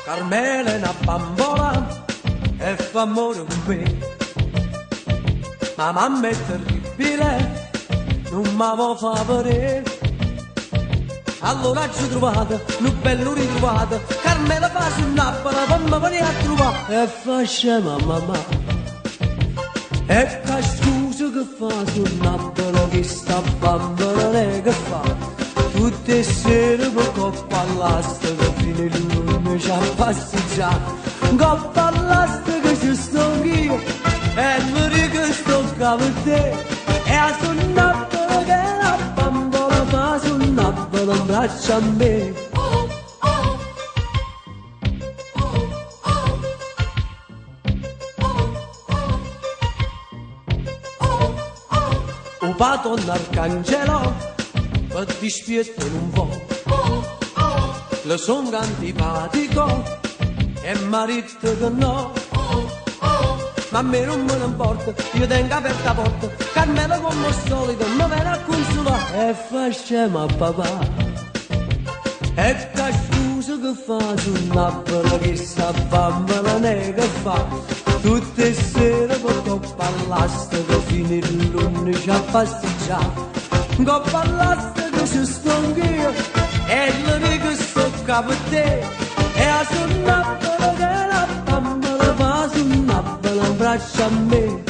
Carmela è una bambola e fa amore con me, ma mamma è terribile, non mi vuoi fa vedere. Allora ci trovate, un bello ritrovato, Carmela fa sul Napoli, fammi venire a trovare. E fa scema mamma, e che scusa che fa sul Napoli, che sta bambola che fa? Tutte le sere per coppa all'asta, fino il lume ci ha passeggiato, coppa all'asta che ci sto anch'io, e mi dico sto per te, e a sul Napoli che la bambola fa sul Napoli un braccio a me. O padonna Arcangelo per dispietto non vuoi, le son antipatico e marito che no, ma a me non me ne importa, io tengo aperta la porta, Carmela come al solito mi viene a consolare e fa scema papà, e che scusa che fa sul Napoli, che sta bambola che fa? Tutte le sere per coppa all'asta che fino il lume ci ha passeggiato, coppa all'asta che ci sto anch'io, e le dico sto per te, e a sul Napoli che la bambola fa sul Napoli un braccio a me.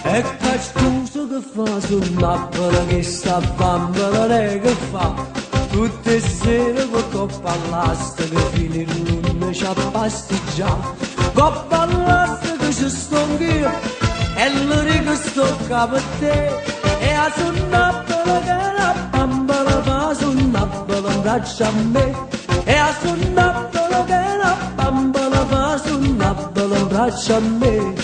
E che scusa che fa sul Napoli, che sta bambola che fa? Tutte le sere con coppa all'asta che fino il lume ci ha pastiggiato, coppa all'asta che ci sto anch'io, e le dico sto per te, e a sul Napoli che la bambola fa sul Napoli un braccio a me, e a sul Napoli che la bambola fa sul Napoli un braccio a me.